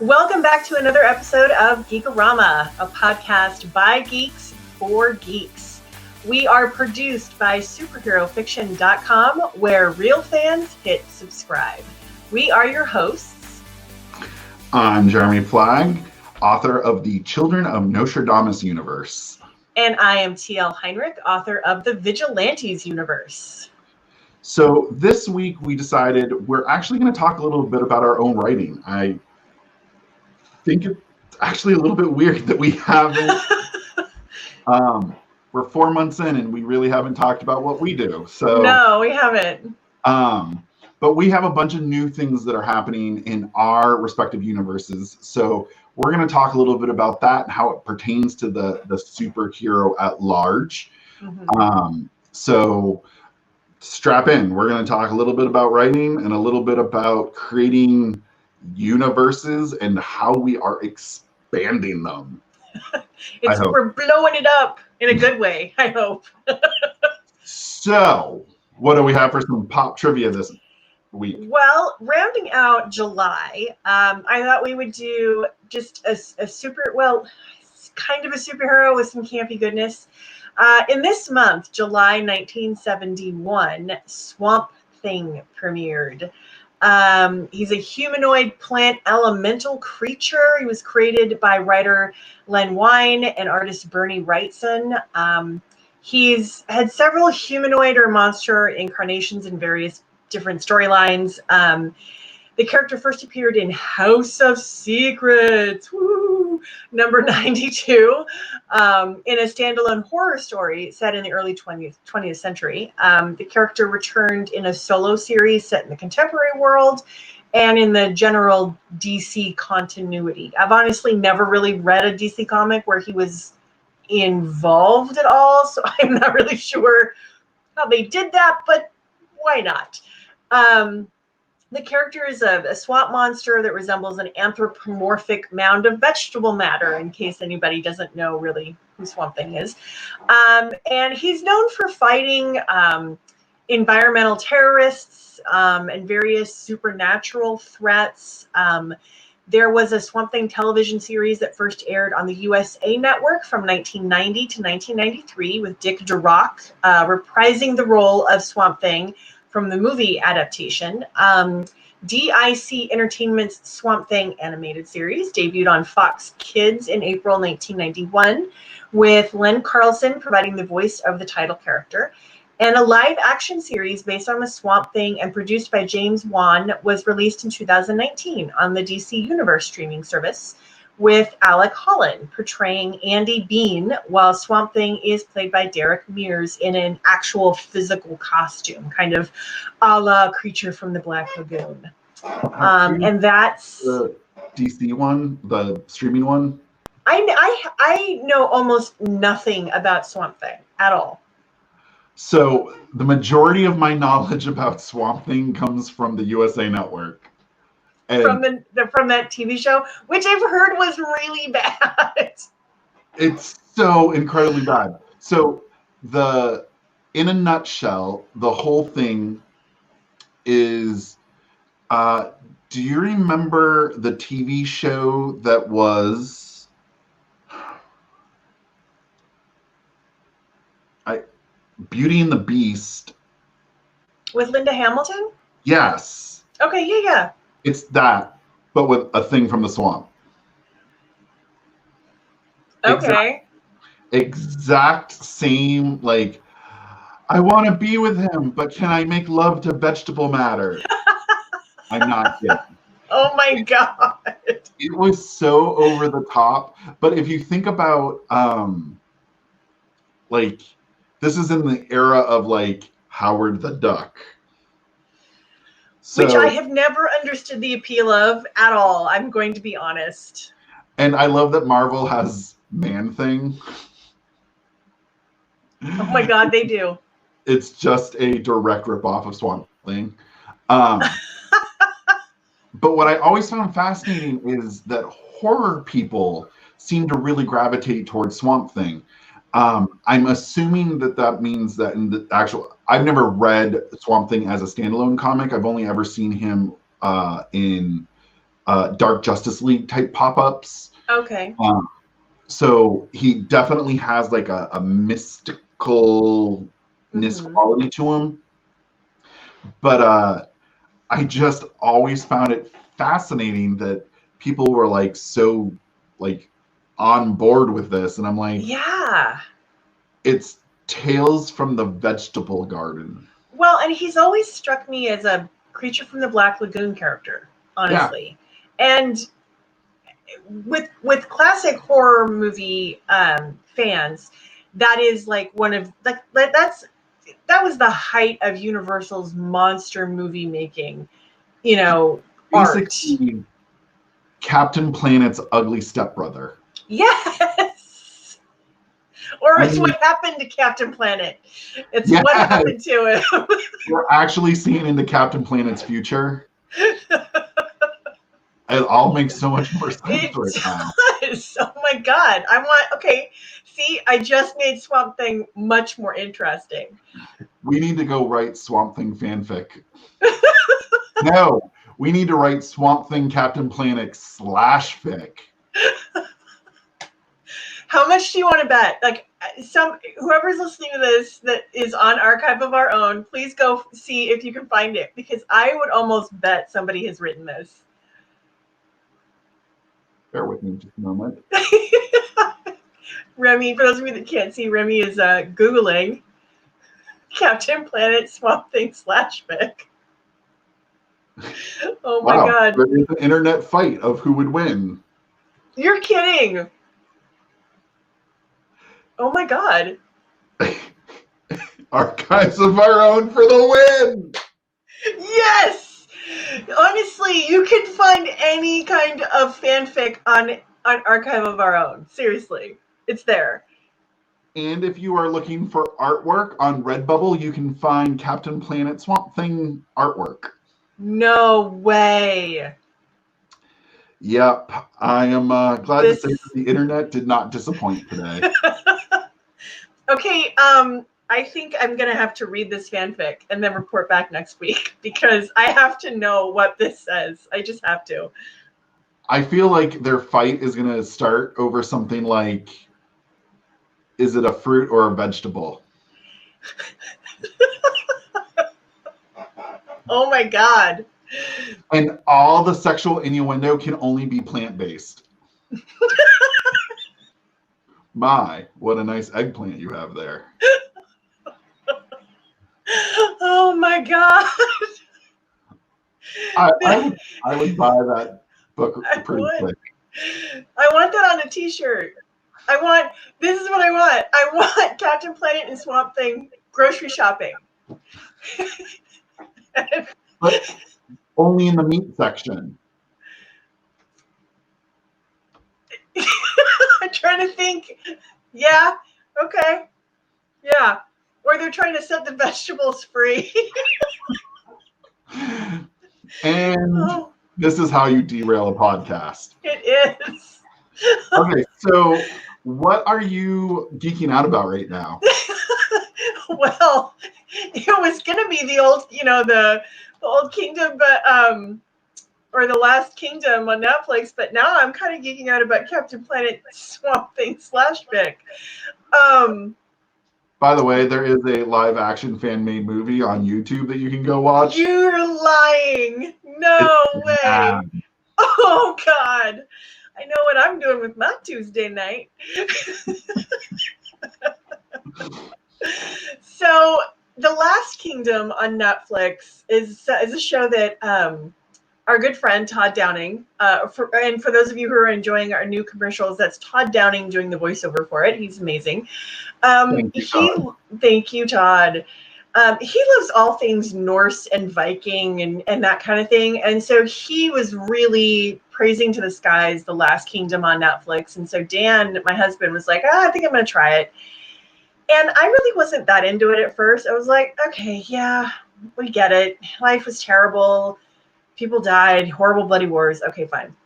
Welcome back to another episode of Geekorama, a podcast by geeks for geeks. We are produced by superherofiction.com, where real fans hit subscribe. We are your hosts. I'm Jeremy Flagg, author of the Children of Nostradamus universe. And I am T.L. Heinrich, author of the Vigilantes universe. So this week we decided we're actually going to talk a little bit about our own writing. I think it's actually a little bit weird that we haven't. We're 4 months in and we really haven't talked about what we do. So no, we haven't. But we have a bunch of new things that are happening in our respective universes. So we're going to talk a little bit about that and how it pertains to the superhero at large. Mm-hmm. So strap in. We're going to talk a little bit about writing and a little bit about creating universes and how we are expanding them. We're blowing it up in a good way, I hope. So what do we have for some pop trivia this week? Well, rounding out July, I thought we would do just a kind of a superhero with some campy goodness. In this month, July 1971, Swamp Thing premiered. He's a humanoid plant elemental creature. He was created by writer Len Wein and artist Bernie Wrightson. He's had several humanoid or monster incarnations in various different storylines. The character first appeared in House of Secrets, number 92, in a standalone horror story set in the early 20th century. The character returned in a solo series set in the contemporary world and in the general DC continuity. I've honestly never really read a DC comic where he was involved at all, so I'm not really sure how they did that, but why not? The character is a swamp monster that resembles an anthropomorphic mound of vegetable matter, in case anybody doesn't know really who Swamp Thing is. And he's known for fighting environmental terrorists and various supernatural threats. There was a Swamp Thing television series that first aired on the USA Network from 1990 to 1993 with Dick Durock reprising the role of Swamp Thing from the movie adaptation. DIC Entertainment's Swamp Thing animated series debuted on Fox Kids in April 1991, with Len Carlson providing the voice of the title character. And a live action series based on the Swamp Thing and produced by James Wan was released in 2019 on the DC Universe streaming service, with Alec Holland portraying Andy Bean, while Swamp Thing is played by Derek Mears in an actual physical costume, kind of a la Creature from the Black Lagoon. And that's the DC one, the streaming one. I know almost nothing about Swamp Thing at all. So the majority of my knowledge about Swamp Thing comes from the USA Network. And from that TV show, which I've heard was really bad. It's so incredibly bad. So in a nutshell, the whole thing is, do you remember the TV show that was Beauty and the Beast? With Linda Hamilton? Yes. Okay, yeah. It's that, but with a thing from the swamp. Okay. Exact same, like, I want to be with him, but can I make love to vegetable matter? I'm not kidding. Oh my God. It was so over the top. But if you think about, like, this is in the era of, like, Howard the Duck. Which I have never understood the appeal of at all. I'm going to be honest. And I love that Marvel has Man-Thing. Oh my God, they do. It's just a direct ripoff of Swamp Thing. But what I always found fascinating is that horror people seem to really gravitate towards Swamp Thing. I'm assuming that means that in the actual, I've never read Swamp Thing as a standalone comic. I've only ever seen him in Dark Justice League type pop-ups. Okay. So he definitely has like a mysticalness quality to him. But I just always found it fascinating that people were like so like on board with this, and I'm like, yeah, it's Tales from the Vegetable Garden. Well, and he's always struck me as a Creature from the Black Lagoon character, honestly. Yeah. And with classic horror movie fans, that is like one of that was the height of Universal's monster movie making, Basically, art. Captain Planet's ugly stepbrother. Yes. Or it's what happened to Captain Planet. It's what happened to him. We're actually seeing into Captain Planet's future. It all makes so much more sense right now. Oh my God. See, I just made Swamp Thing much more interesting. We need to go write Swamp Thing fanfic. No, we need to write Swamp Thing Captain Planet /fic. How much do you want to bet? Like, whoever's listening to this that is on Archive of Our Own, please go see if you can find it, because I would almost bet somebody has written this. Bear with me just a moment. Remy, for those of you that can't see, Remy is Googling Captain Planet Swamp Thing /fic. Oh my God. There is an internet fight of who would win. You're kidding. Oh my God. Archives of Our Own for the win. Yes. Honestly, you can find any kind of fanfic on Archive of Our Own. Seriously, it's there. And if you are looking for artwork on Redbubble, you can find Captain Planet Swamp Thing artwork. No way. Yep. I am glad to say that the internet did not disappoint today. Okay, I think I'm going to have to read this fanfic and then report back next week, because I have to know what this says. I just have to. I feel like their fight is going to start over something like, is it a fruit or a vegetable? Oh my God. And all the sexual innuendo can only be plant-based. My, what a nice eggplant you have there. Oh my God. I would buy that book pretty quick. I want that on a t-shirt. This is what I want. I want Captain Planet and Swamp Thing grocery shopping. But only in the meat section. I'm trying to think. Yeah. Okay. Yeah. Or they're trying to set the vegetables free. And this is how you derail a podcast. It is. Okay, so what are you geeking out about right now? Well, it was going to be the old, the Old Kingdom, but or the Last Kingdom on Netflix, but now I'm kind of geeking out about Captain Planet Swamp Thing /fic. By the way, there is a live action fan made movie on YouTube that you can go watch. You're lying. No way. Bad. Oh God. I know what I'm doing with my Tuesday night. So The Last Kingdom on Netflix is a show that our good friend Todd Downing, for those of you who are enjoying our new commercials, that's Todd Downing doing the voiceover for it. He's amazing. Thank you, Todd. He loves all things Norse and Viking and that kind of thing. And so he was really praising to the skies The Last Kingdom on Netflix. And so Dan, my husband, was like, I think I'm going to try it. And I really wasn't that into it at first. I was like, okay, yeah, we get it. Life was terrible. People died. Horrible bloody wars. Okay, fine.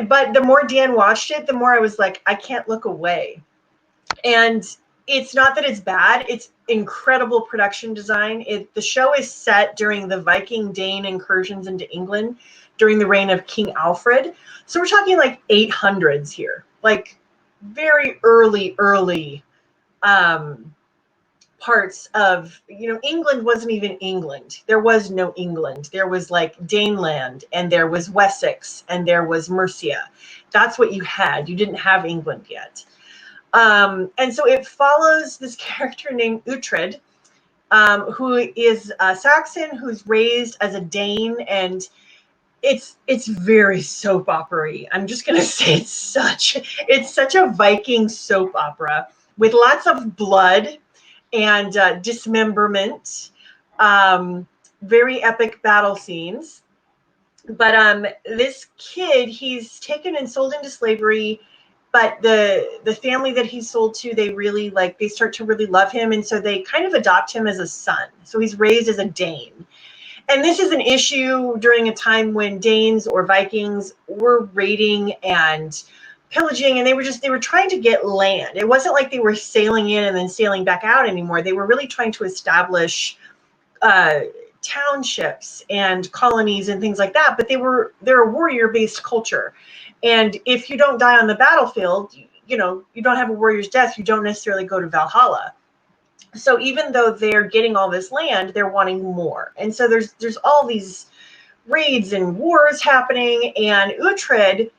But the more Dan watched it, the more I was like, I can't look away. And it's not that it's bad. It's incredible production design. The show is set during the Viking Dane incursions into England. during the reign of King Alfred. So we're talking like 800s here, like very early parts of, England wasn't even England. There was no England. There was like Daneland, and there was Wessex, and there was Mercia. That's what you had. You didn't have England yet. And so it follows this character named Uhtred, who is a Saxon who's raised as a Dane, and it's very soap opera-y. I'm just gonna say it's such a Viking soap opera with lots of blood and dismemberment, very epic battle scenes. But this kid, he's taken and sold into slavery, but the family that he's sold to, they start to really love him, and so they kind of adopt him as a son. So he's raised as a Dane. And this is an issue during a time when Danes or Vikings were raiding and pillaging, and they were trying to get land. It wasn't like they were sailing in and then sailing back out anymore. They were really trying to establish townships and colonies and things like that. But they're a warrior-based culture, and if you don't die on the battlefield, you don't have a warrior's death, you don't necessarily go to Valhalla. So even though they're getting all this land, they're wanting more. And so there's all these raids and wars happening, and Uhtred,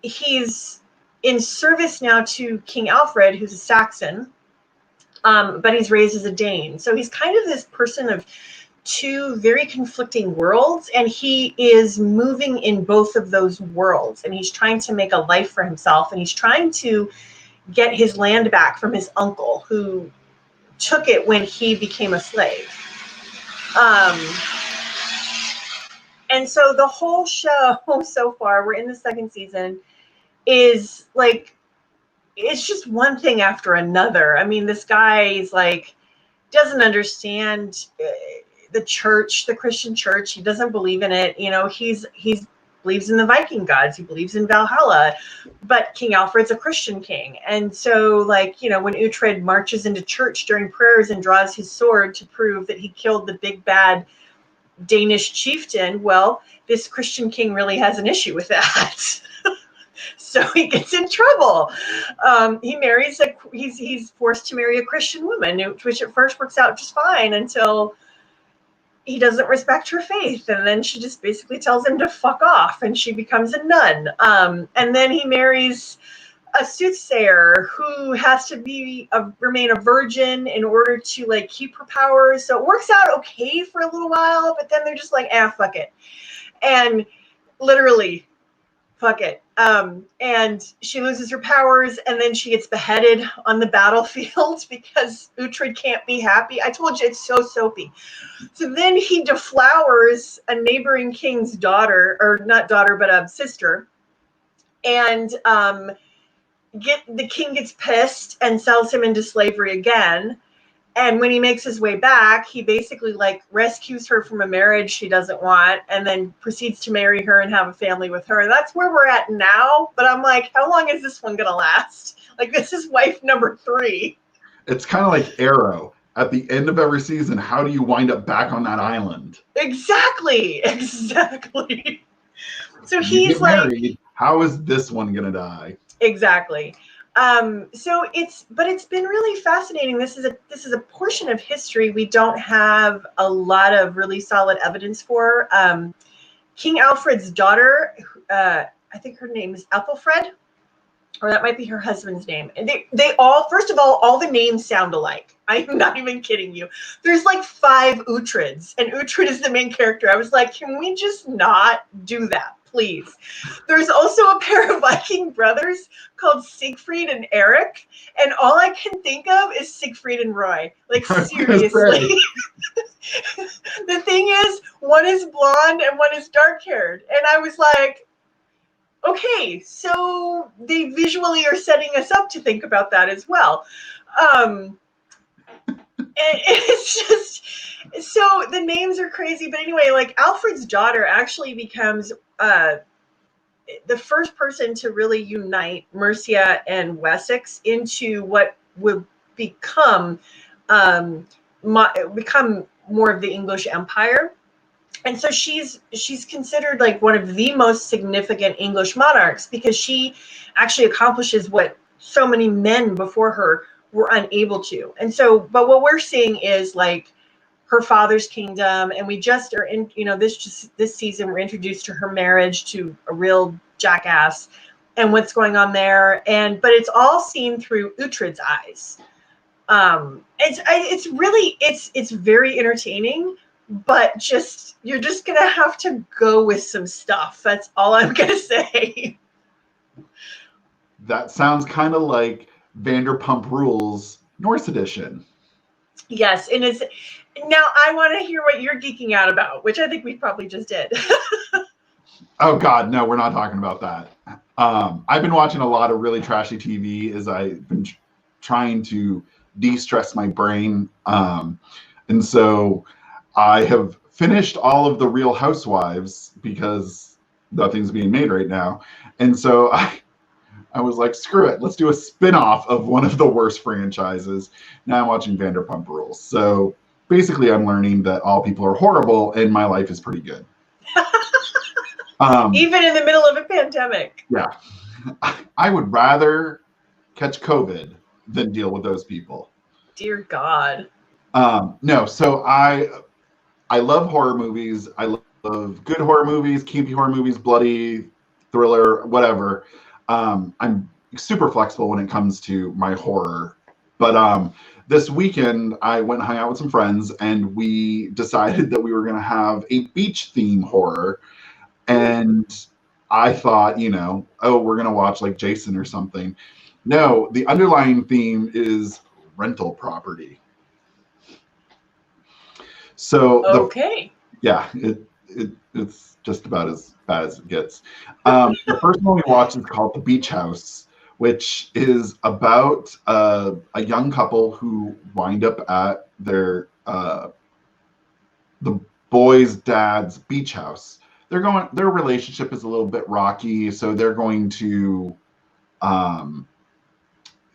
he's in service now to King Alfred, who's a Saxon, but he's raised as a Dane. So he's kind of this person of two very conflicting worlds, and he is moving in both of those worlds, and he's trying to make a life for himself, and he's trying to get his land back from his uncle, who took it when he became a slave. And so the whole show so far, we're in the second season, is like, it's just one thing after another. I mean, this guy is like, doesn't understand the church, the Christian church. He doesn't believe in it. He's believes in the Viking gods. He believes in Valhalla, but King Alfred's a Christian king. And so, when Uhtred marches into church during prayers and draws his sword to prove that he killed the big bad Danish chieftain, well, this Christian king really has an issue with that. So he gets in trouble. He marries he's forced to marry a Christian woman, which at first works out just fine until he doesn't respect her faith, and then she just basically tells him to fuck off, and she becomes a nun. And then he marries a soothsayer who has to remain a virgin in order to keep her powers. So it works out okay for a little while, but then they're just like, fuck it, and literally, fuck it. And she loses her powers, and then she gets beheaded on the battlefield because Uhtred can't be happy. I told you, it's so soapy. So then he deflowers a neighboring king's daughter, or not daughter, but a sister. And the king gets pissed and sells him into slavery again. And when he makes his way back, he basically rescues her from a marriage she doesn't want, and then proceeds to marry her and have a family with her. And that's where we're at now. But I'm like, how long is this one going to last? This is wife number 3. It's kind of like Arrow. At the end of every season, how do you wind up back on that island? Exactly. So he's married. How is this one going to die? Exactly. But it's been really fascinating. This is a portion of history we don't have a lot of really solid evidence for. King Alfred's daughter, I think her name is Ethelfred, or that might be her husband's name. And they all, first of all the names sound alike. I'm not even kidding you. There's 5 Uhtred's, and Uhtred is the main character. I was like, can we just not do that, please? There's also a pair of Viking brothers called Siegfried and Eric, and all I can think of is Siegfried and Roy. Seriously. The thing is, one is blonde and one is dark-haired. And I was like, okay, so they visually are setting us up to think about that as well. It's just, so the names are crazy. But anyway, Alfred's daughter actually becomes the first person to really unite Mercia and Wessex into what would become more of the English Empire. And so she's considered like one of the most significant English monarchs because she actually accomplishes what so many men before her were unable to. And so, but what we're seeing is like her father's kingdom, and we just are in, this season we're introduced to her marriage to a real jackass and what's going on there. But it's all seen through Uhtred's eyes. It's very entertaining, but you're just gonna have to go with some stuff. That's all I'm gonna say. That sounds kind of like Vanderpump Rules Norse Edition. Yes, and it's now I want to hear what you're geeking out about, which I think we probably just did. Oh God, no, we're not talking about that. I've been watching a lot of really trashy TV as I've been trying to de-stress my brain. And so I have finished all of the Real Housewives because nothing's being made right now. And so I was like, screw it, let's do a spin-off of one of the worst franchises. Now I'm watching Vanderpump Rules. So basically I'm learning that all people are horrible and my life is pretty good. Even in the middle of a pandemic. Yeah. I would rather catch COVID than deal with those people. Dear God. No, so I love horror movies. I love good horror movies, campy horror movies, bloody, thriller, whatever. I'm super flexible when it comes to my horror. But this weekend, I went and hung out with some friends, and we decided that we were going to have a beach theme horror. And I thought, we're going to watch like Jason or something. No, the underlying theme is rental property. So okay. It's just about as bad as it gets. The first one we watched is called The Beach House, which is about a young couple who wind up at their the boy's dad's beach house. Their relationship is a little bit rocky, so they're going to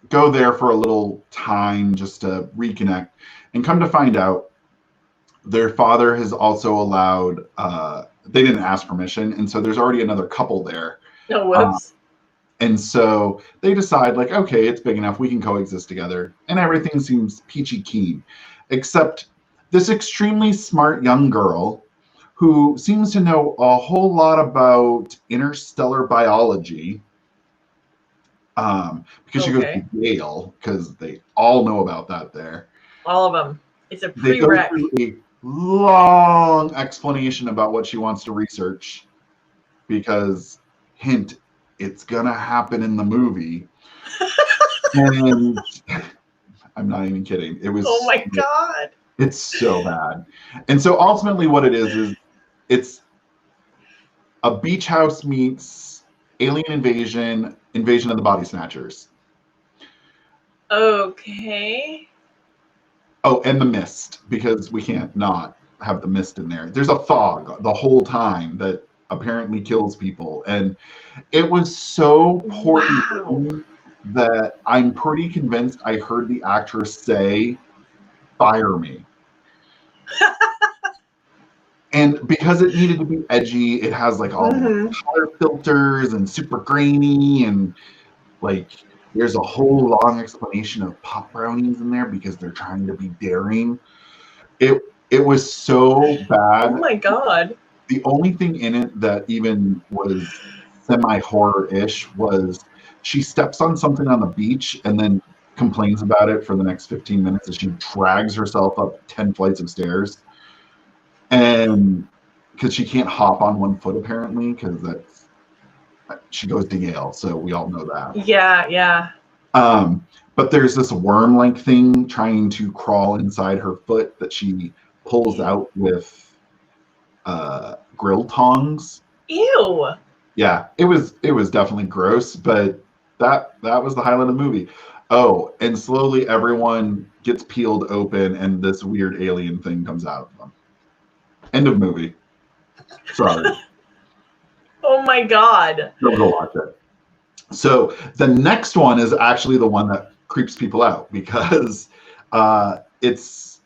go there for a little time just to reconnect, and come to find out their father has also allowed they didn't ask permission, and so there's already another couple there. Oh, whoops. And so they decide, like, okay, it's big enough, we can coexist together, and everything seems peachy keen, except this extremely smart young girl who seems to know a whole lot about interstellar biology, because she goes to Yale, because they all know about that there. All of them. It's a prereq. They go through a long explanation about what she wants to research, because, hint, it's gonna happen in the movie. And I'm not even kidding. It was. Oh my God. It's so bad. And so ultimately what it is it's a beach house meets alien invasion of the body snatchers. Okay. Oh, and the mist, because we can't not have the mist in there. There's a fog the whole time that apparently kills people. And it was so poorly that I'm pretty convinced I heard the actress say, "Fire me." And because it needed to be edgy, it has like all the color filters and super grainy, and like there's a whole long explanation of pop brownies in there because they're trying to be daring. It was so bad. Oh my God. The only thing in it that even was semi-horror-ish was she steps on something on the beach and then complains about it for the next 15 minutes as she drags herself up 10 flights of stairs. And because she can't hop on one foot apparently, because she goes to Yale, so we all know that. Yeah. But there's this worm-like thing trying to crawl inside her foot that she pulls out with grill tongs. Ew. Yeah, it was definitely gross, but that was the highlight of the movie. Oh, and slowly everyone gets peeled open and this weird alien thing comes out of them. End of movie. Sorry. Oh my God. Go watch it. So the next one is actually the one that creeps people out, because it's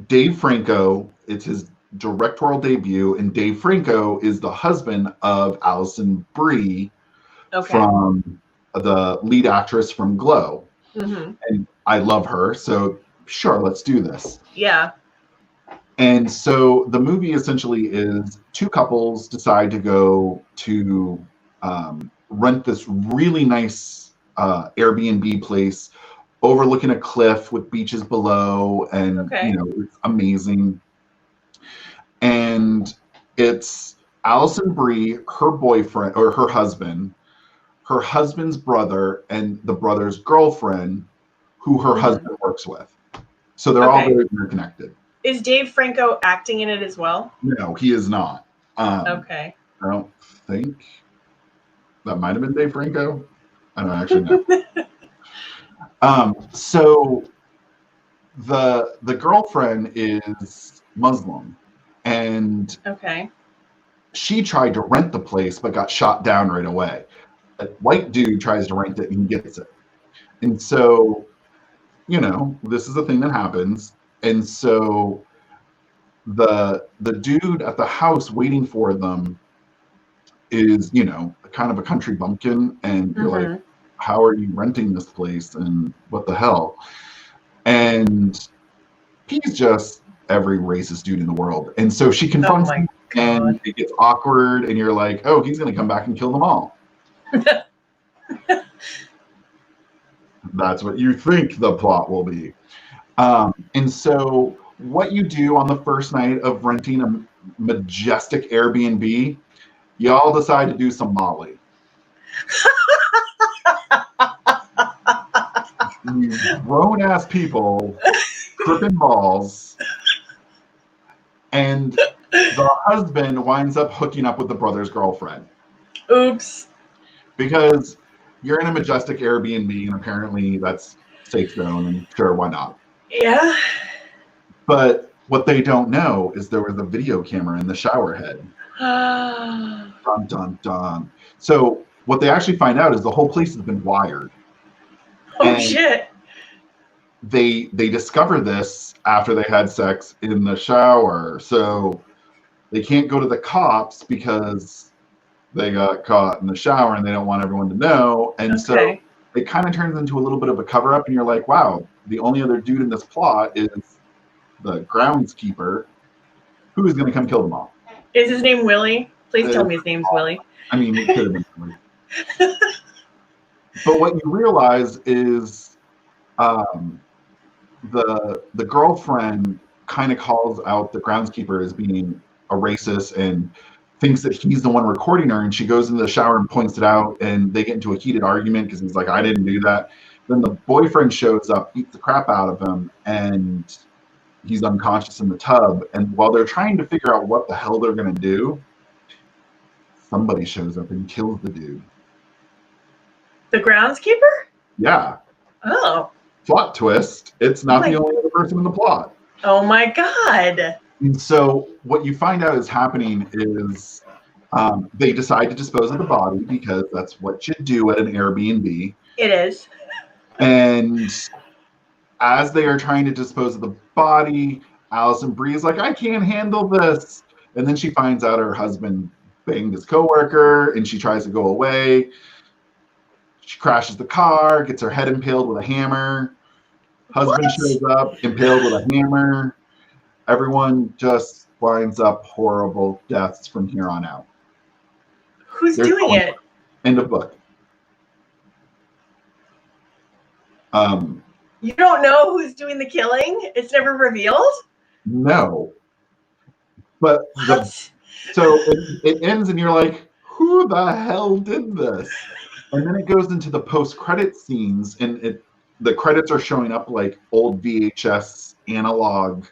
Dave Franco, it's his directorial debut, and Dave Franco is the husband of Alison Brie from the lead actress from Glow. And I love her, so sure, let's do this. Yeah. And so the movie essentially is two couples decide to go to rent this really nice Airbnb place overlooking a cliff with beaches below, and it's amazing. And it's Alison Brie, her boyfriend or her husband's brother, and the brother's girlfriend, who her husband works with. So they're all very interconnected. Is Dave Franco acting in it as well? No, he is not. I don't think that might have been Dave Franco. I don't actually know. So the girlfriend is Muslim, and she tried to rent the place but got shot down right away. A white dude tries to rent it and gets it. And so, this is a thing that happens. And so the dude at the house waiting for them is, kind of a country bumpkin. And you're like, how are you renting this place? And what the hell? And he's just every racist dude in the world. And so she confronts him, and it gets awkward. And you're like, oh, he's going to come back and kill them all. That's what you think the plot will be. And so what you do on the first night of renting a majestic Airbnb, y'all decide to do some Molly. You grown-ass people tripping balls, and the husband winds up hooking up with the brother's girlfriend. Oops. Because you're in a majestic Airbnb, and apparently that's safe zone, and sure, why not? Yeah. But what they don't know is there was a video camera in the shower head. Dun, dun, dun. So what they actually find out is the whole place has been wired. Oh, shit. They discover this after they had sex in the shower. So they can't go to the cops because they got caught in the shower and they don't want everyone to know. And so it kind of turns into a little bit of a cover-up, and you're like, wow, the only other dude in this plot is the groundskeeper, who is going to come kill them all. Is his name Willie? Please tell me his name's Willie. I mean, it could have been Willie. But what you realize is the girlfriend kind of calls out the groundskeeper as being a racist and thinks that he's the one recording her, and she goes into the shower and points it out, and they get into a heated argument because he's like, I didn't do that. Then the boyfriend shows up, beats the crap out of him, and he's unconscious in the tub. And while they're trying to figure out what the hell they're going to do, somebody shows up and kills the dude. The groundskeeper? Yeah. Oh. Plot twist. It's not the only other person in the plot. Oh my God. And so what you find out is happening is they decide to dispose of the body because that's what you do at an Airbnb. It is. And as they are trying to dispose of the body, Alison Brie is like, I can't handle this. And then she finds out her husband banged his coworker, and she tries to go away. She crashes the car, gets her head impaled with a hammer. Husband shows up, impaled with a hammer. Everyone just winds up horrible deaths from here on out. Who's doing it? End of book. You don't know who's doing the killing? It's never revealed? No. But so it ends and you're like, who the hell did this? And then it goes into the post-credit scenes, and the credits are showing up like old VHS analog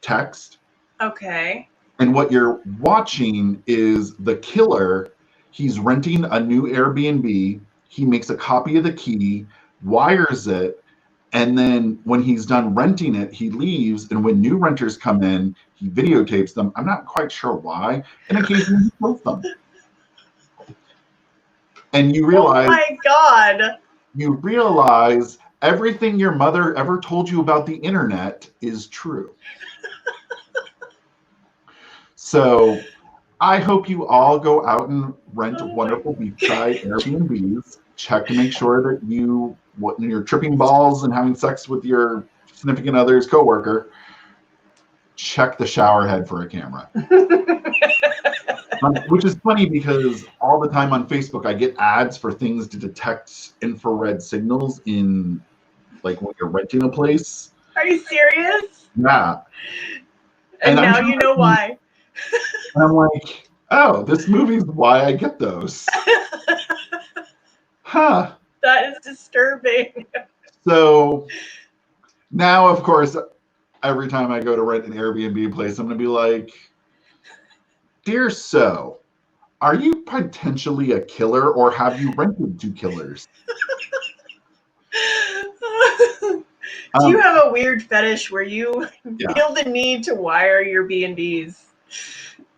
text. Okay. And what you're watching is the killer. He's renting a new Airbnb. He makes a copy of the key, wires it, and then when he's done renting it, he leaves. And when new renters come in, he videotapes them. I'm not quite sure why. And occasionally he kills them. And you realize, oh my God, you realize everything your mother ever told you about the internet is true. So I hope you all go out and rent wonderful beachside Airbnbs. Check to make sure that when you're tripping balls and having sex with your significant other's coworker, check the shower head for a camera. Which is funny because all the time on Facebook, I get ads for things to detect infrared signals in, like, when you're renting a place. Are you serious? Yeah. And now you know why. And I'm like, oh, this movie's why I get those. Huh. That is disturbing. So now, of course, every time I go to rent an Airbnb place, I'm going to be like, dear so, are you potentially a killer or have you rented to killers? Do you have a weird fetish where you feel the need to wire your B&Bs?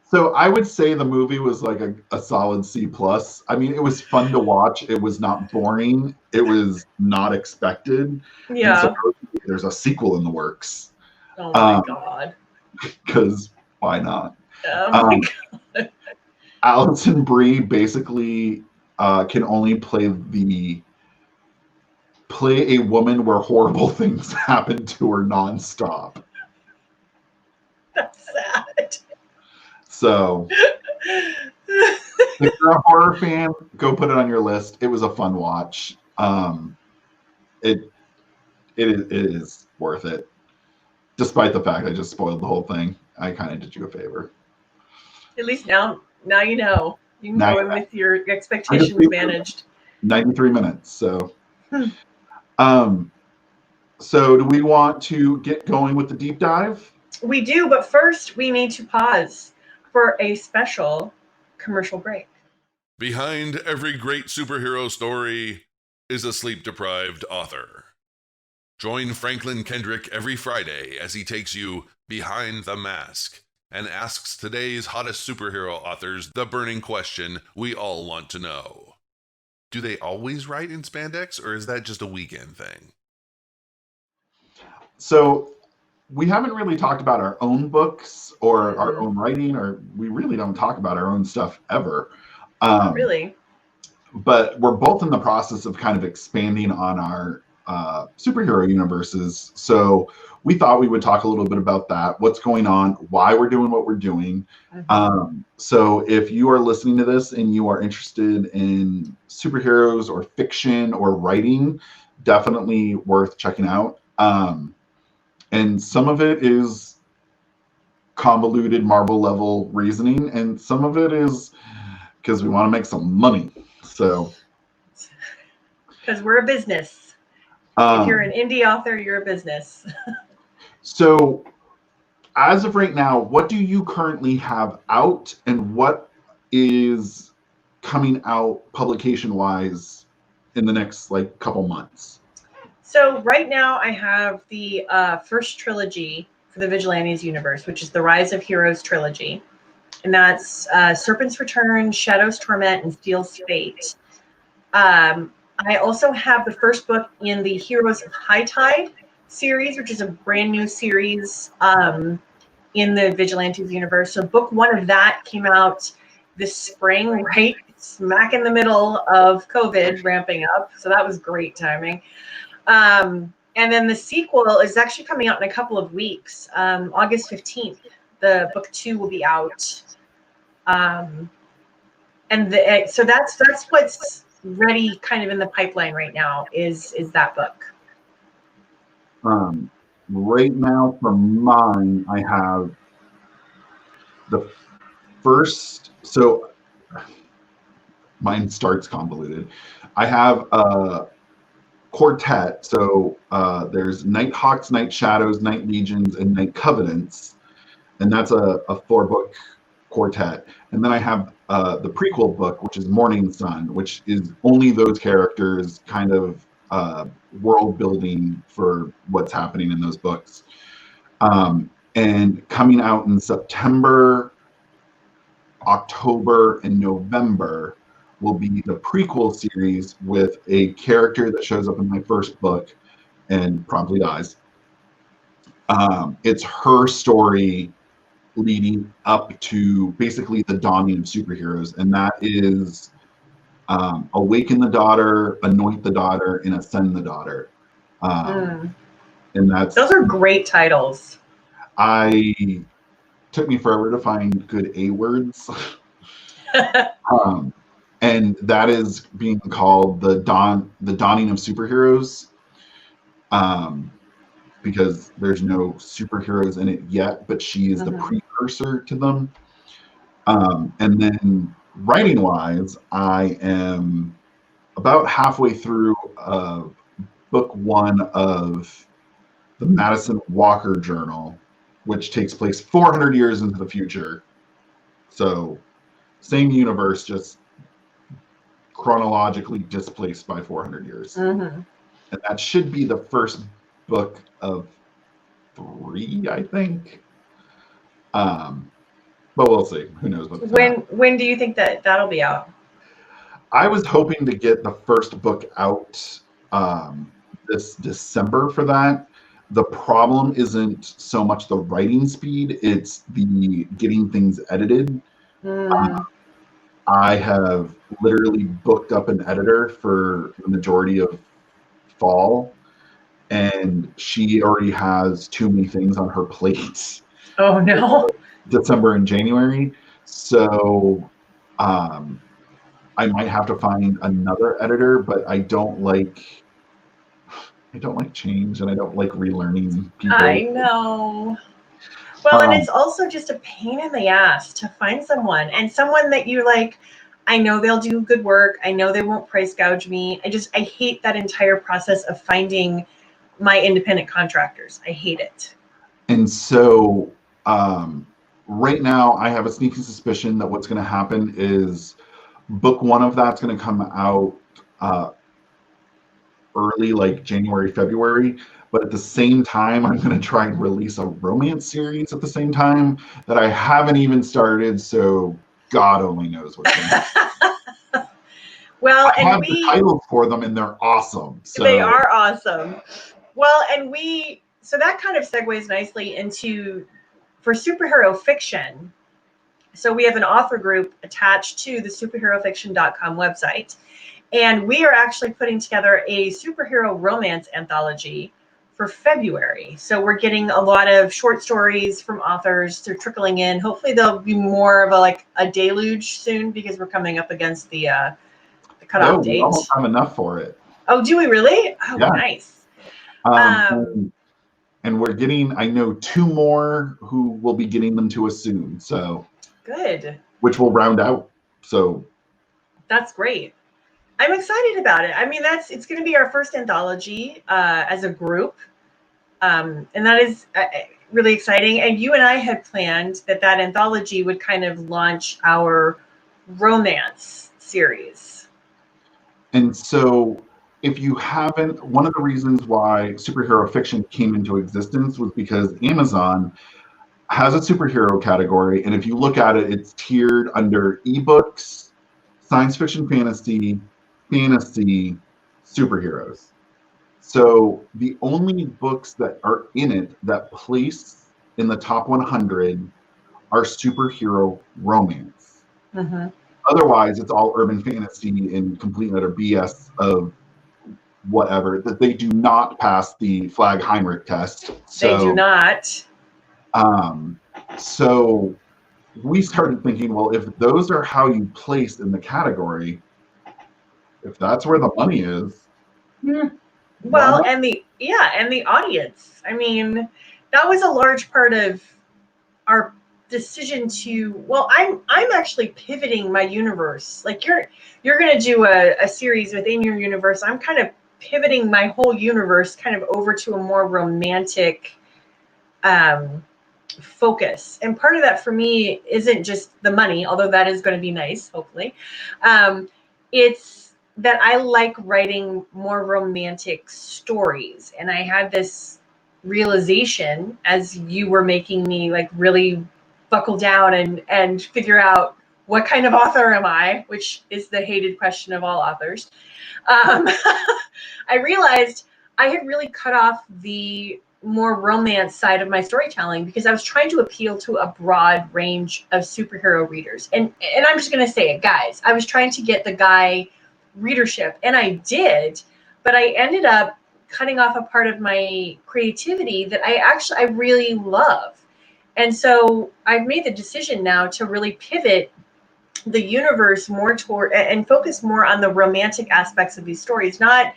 So I would say the movie was like a solid C+. I mean, it was fun to watch. It was not boring. It was not expected. Yeah. And so there's a sequel in the works. Oh my God. Because why not? Oh my God. Alison Brie basically can only play a woman where horrible things happen to her nonstop. That's sad. So if you're a horror fan, go put it on your list. It was a fun watch. It is worth it. Despite the fact I just spoiled the whole thing, I kind of did you a favor. At least now you know. You can go in with your expectations managed. 93 minutes. So, so do we want to get going with the deep dive? We do, but first we need to pause for a special commercial break. Behind every great superhero story is a sleep-deprived author. Join Franklin Kendrick every Friday as he takes you behind the mask and asks today's hottest superhero authors the burning question we all want to know. Do they always write in spandex, or is that just a weekend thing? So we haven't really talked about our own books or our own writing, or we really don't talk about our own stuff ever. Not really. But we're both in the process of kind of expanding on our superhero universes. So we thought we would talk a little bit about that, what's going on, why we're doing what we're doing. So if you are listening to this and you are interested in superheroes or fiction or writing, definitely worth checking out. And some of it is convoluted Marvel level reasoning, and some of it is because we want to make some money. So, because we're a business. If you're an indie author, you're a business. So, as of right now, what do you currently have out, and what is coming out publication-wise in the next couple months? So right now I have the first trilogy for the Vigilantes universe, which is the Rise of Heroes trilogy. And that's Serpent's Return, Shadow's Torment, and Steel's Fate. I also have the first book in the Heroes of High Tide series, which is a brand new series in the Vigilantes universe. So book one of that came out this spring, right smack in the middle of COVID ramping up. So that was great timing. And then the sequel is actually coming out in a couple of weeks. August 15th, the book 2 will be out. So that's what's ready kind of in the pipeline right now is that book. Right now for mine, I have the first, so mine starts convoluted. I have a quartet. So there's Nighthawks, Night Shadows, Night Legions, and Night Covenants. And that's a 4-book quartet. And then I have the prequel book, which is Morning Sun, which is only those characters kind of world building for what's happening in those books. And coming out in September, October, and November will be the prequel series with a character that shows up in my first book and promptly dies. It's her story leading up to basically the dawning of superheroes, and that is awaken the daughter, anoint the daughter, and ascend the daughter. And those are great titles. Took me forever to find good A words. And that is being called the dawning of superheroes. Because there's no superheroes in it yet, but she is the precursor to them. And then writing wise, I am about halfway through book 1 of the Madison Walker Journal, which takes place 400 years into the future. So same universe, just chronologically displaced by 400 years. And that should be the first book of 3, I think. But we'll see. Who knows what's when do you think that'll be out? I was hoping to get the first book out this December for that. The problem isn't so much the writing speed, it's the getting things edited. I have literally booked up an editor for the majority of fall, and she already has too many things on her plate. Oh no. December and January. So I might have to find another editor, but I don't like change, and I don't like relearning people. I know. Well, and it's also just a pain in the ass to find someone that you like. I know they'll do good work. I know they won't price gouge me. I hate that entire process of finding my independent contractors. I hate it. And so right now I have a sneaky suspicion that what's going to happen is book 1 of that's going to come out early, like January, February. But at the same time, I'm going to try and release a romance series at the same time that I haven't even started. So God only knows what's going to happen. Well, I have the titles for them, and they're awesome. So. They are awesome. Well, so that kind of segues nicely for superhero fiction. So we have an author group attached to the superherofiction.com website. And we are actually putting together a superhero romance anthology for February. So we're getting a lot of short stories from authors. They're trickling in. Hopefully there'll be more of a deluge soon, because we're coming up against the cutoff date. We almost have enough for it. Oh, do we really? Oh, yeah. Nice. And we're getting, I know, 2 more who will be getting them to us soon. So good. Which will round out. So that's great. I'm excited about it. I mean, it's going to be our first anthology as a group. And that is really exciting. And you and I had planned that anthology would kind of launch our romance series. And so if you haven't, one of the reasons why superhero fiction came into existence was because Amazon has a superhero category. And if you look at it, it's tiered under ebooks, science fiction, fantasy, superheroes. So the only books that are in it that place in the top 100 are superhero romance. Otherwise, it's all urban fantasy and complete and utter BS of whatever, that they do not pass the Flagg Heinrich test. So, they do not. So we started thinking, well, if those are how you place in the category, if that's where the money is. Well, and the audience. I mean, that was a large part of our decision to. Well, I'm actually pivoting my universe. Like you're going to do a series within your universe. I'm kind of pivoting my whole universe kind of over to a more romantic focus. And part of that for me isn't just the money, although that is going to be nice, hopefully. It's that I like writing more romantic stories. And I had this realization as you were making me like really buckle down and figure out what kind of author am I, which is the hated question of all authors. I realized I had really cut off the more romance side of my storytelling because I was trying to appeal to a broad range of superhero readers. And I'm just going to say it, guys. I was trying to get the guy readership, and I did, but I ended up cutting off a part of my creativity that I really love. And so I've made the decision now to really pivot the universe more toward and focus more on the romantic aspects of these stories. Not,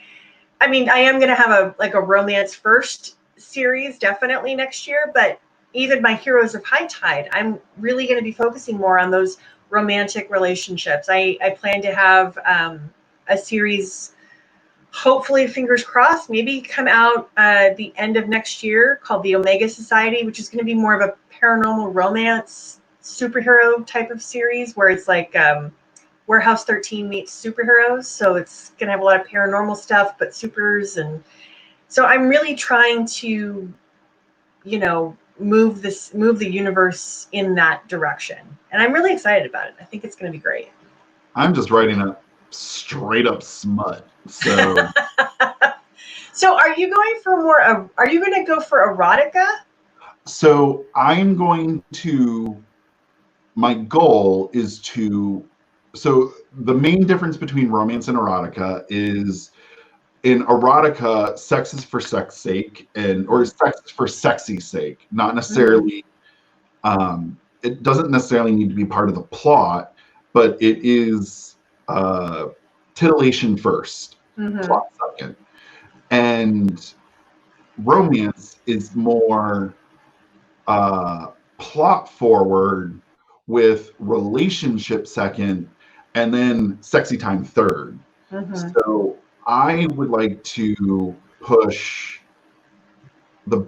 I mean, I am going to have a romance first series definitely next year, but even my Heroes of High Tide, I'm really going to be focusing more on those romantic relationships. I plan to have a series, hopefully, fingers crossed, maybe come out the end of next year, called the Omega Society, which is going to be more of a paranormal romance superhero type of series where it's like Warehouse 13 meets superheroes. So it's going to have a lot of paranormal stuff, but supers. And so I'm really trying to, move the universe in that direction. And I'm really excited about it. I think it's going to be great. I'm just writing a straight up smut. So So are you going for are you going to go for erotica? So my goal is so the main difference between romance and erotica is in erotica, sex is for sex sake or sex is for sexy sake, not necessarily, it doesn't necessarily need to be part of the plot, but it is titillation first, plot second. And romance is more plot forward with relationship second and then sexy time third. So I would like to push the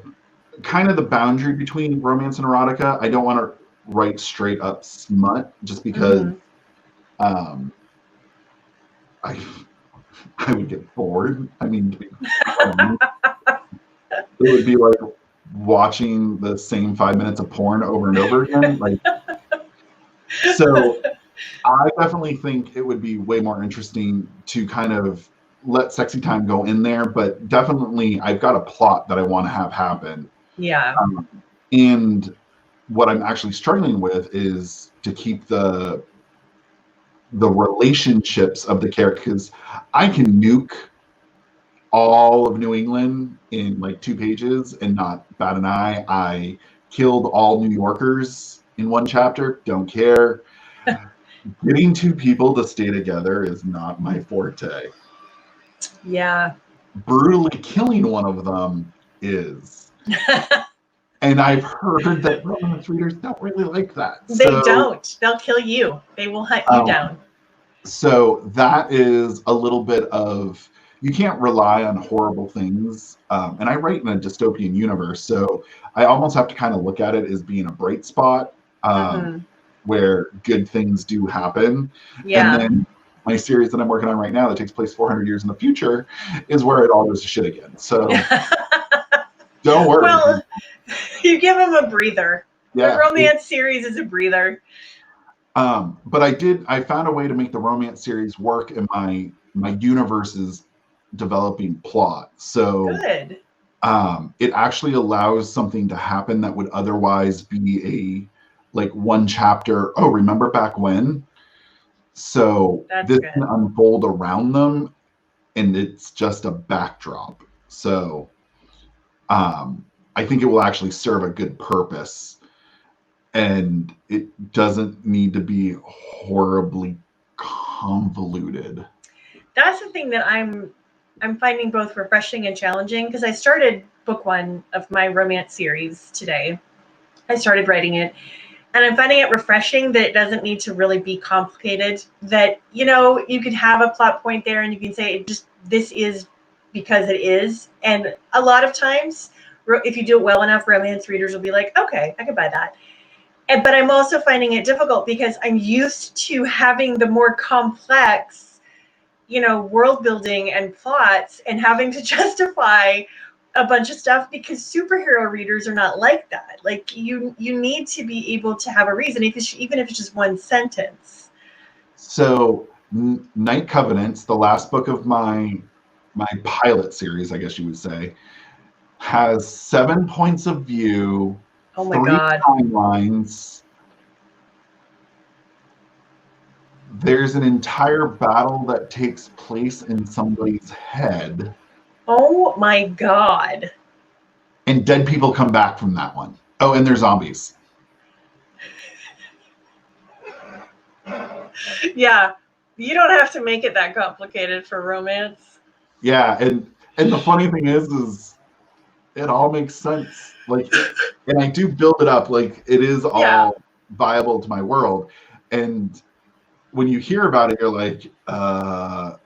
boundary between romance and erotica. I don't want to write straight up smut just because I would get bored. I mean, it would be like watching the same 5 minutes of porn over and over again. So I definitely think it would be way more interesting to kind of let sexy time go in there, but definitely I've got a plot that I want to have happen. Yeah. And what I'm actually struggling with is to keep the relationships of the characters. I can nuke all of New England in like 2 pages and not bat an eye. I killed all New Yorkers in 1 chapter. Don't care. Getting 2 people to stay together is not my forte. Yeah. Brutally killing one of them is. And I've heard that romance readers don't really like that. They don't. They'll kill you. They will hunt you down. So that is a little bit of, you can't rely on horrible things. And I write in a dystopian universe, so I almost have to kind of look at it as being a bright spot where good things do happen. Yeah. And then my series that I'm working on right now that takes place 400 years in the future is where it all goes to shit again. So don't worry. Well, you give them a breather. Yeah, the romance series is a breather. But I found a way to make the romance series work in my universe's developing plot. So good. It actually allows something to happen that would otherwise be a 1 chapter. Oh, remember back when? So this can unfold around them, and it's just a backdrop. So I think it will actually serve a good purpose, and it doesn't need to be horribly convoluted. That's the thing that I'm finding both refreshing and challenging, because I started book 1 of my romance series today. I started writing it, and I'm finding it refreshing that it doesn't need to really be complicated, that, you can have a plot point there and you can say this is because it is. And a lot of times, if you do it well enough, romance readers will be like, okay, I can buy that. But I'm also finding it difficult because I'm used to having the more complex, world building and plots and having to justify a bunch of stuff, because superhero readers are not like that. Like you need to be able to have a reason, even if it's just 1 sentence. So Night Covenants, the last book of my my pilot series, I guess you would say, has 7 points of view, Oh my 3 God. timelines. There's an entire battle that takes place in somebody's head. Oh my God. And dead people come back from that one. Oh, and they're zombies. Yeah. You don't have to make it that complicated for romance. Yeah, and the funny thing is it all makes sense. Like, and I do build it up like it is all viable to my world. And when you hear about it, you're like, oh,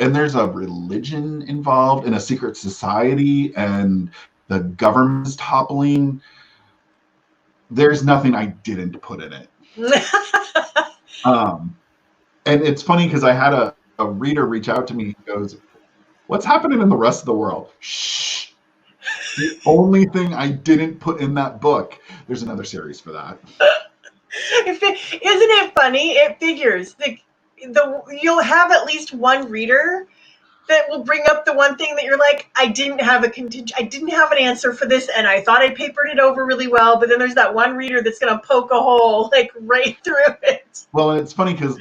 and there's a religion involved in a secret society, and the government's toppling. There's nothing I didn't put in it. And it's funny because I had a reader reach out to me. He goes, "What's happening in the rest of the world?" Shh. The only thing I didn't put in that book. There's another series for that. Isn't it funny? It figures you'll have at least one reader that will bring up the one thing that you're like, I didn't have an answer for this, and I thought I papered it over really well, but then there's that one reader that's going to poke a hole like right through it. Well, it's funny because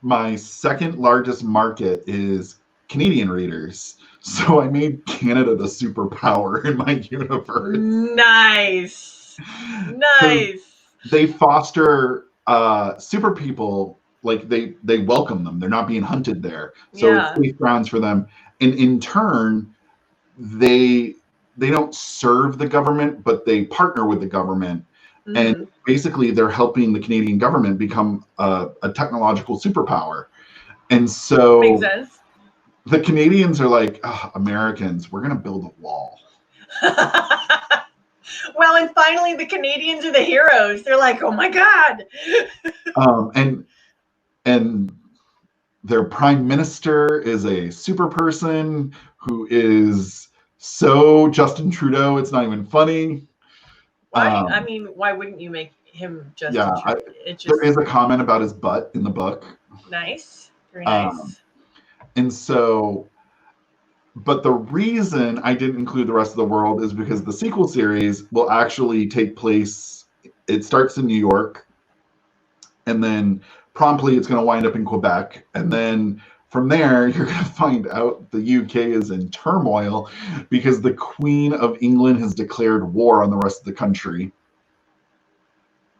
my second largest market is Canadian readers, so I made Canada the superpower in my universe. Nice. They foster super people. Like they welcome them. They're not being hunted there, so it's safe grounds for them. And in turn, they don't serve the government, but they partner with the government. Mm-hmm. And basically, they're helping the Canadian government become a technological superpower. And so, makes sense. The Canadians are like, oh, Americans, we're going to build a wall. Well, and finally, the Canadians are the heroes. They're like, oh my God. And their prime minister is a super person who is so Justin Trudeau, it's not even funny. Why? I mean, why wouldn't you make him Justin Trudeau? There is a comment about his butt in the book. Nice. Very nice. And so, but the reason I didn't include the rest of the world is because the sequel series will actually take place, it starts in New York, and then promptly it's going to wind up in Quebec. And then from there, you're going to find out the UK is in turmoil because the Queen of England has declared war on the rest of the country.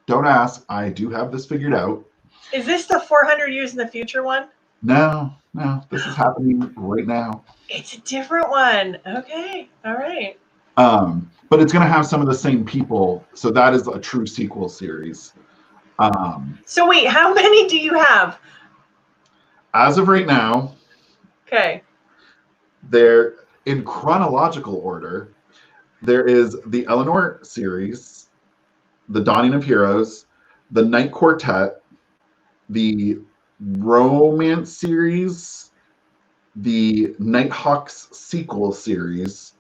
Don't ask. I do have this figured out. Is this the 400 years in the future one? No. This is happening right now. It's a different one. Okay. All right. But it's going to have some of the same people. So that is a true sequel series. So wait, how many do you have? As of right now, okay, they're in chronological order. There is the Eleanor series, the Dawning of Heroes, the Night Quartet, the Romance series, the Nighthawks sequel series,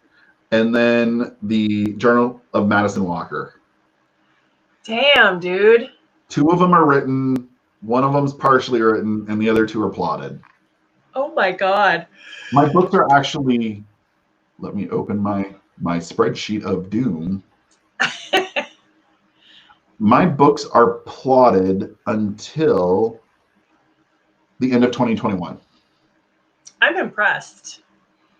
and then the Journal of Madison Walker. Damn, dude. 2 of them are written, 1 of them's partially written, and the other 2 are plotted. Oh my God. My books are actually, let me open my spreadsheet of doom. My books are plotted until the end of 2021. I'm impressed.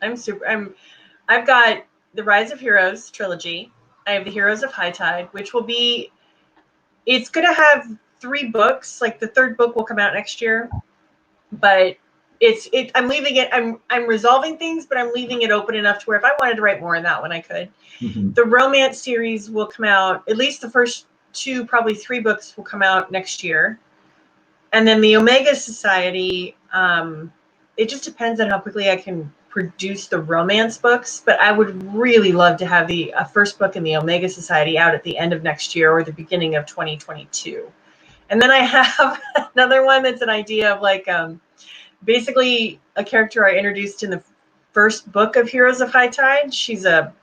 I've got the Rise of Heroes trilogy. I have the Heroes of High Tide, which will be, it's going to have 3 books. Like the 3rd book will come out next year, but I'm leaving it. I'm resolving things, but I'm leaving it open enough to where if I wanted to write more in that one, I could. Mm-hmm. The romance series will come out, at least the first 2, probably 3 books will come out next year. And then the Omega Society, it just depends on how quickly I can produce the romance books, but I would really love to have the first book in the Omega Society out at the end of next year or the beginning of 2022. And then I have another one that's an idea of like basically a character I introduced in the first book of Heroes of High Tide. She's a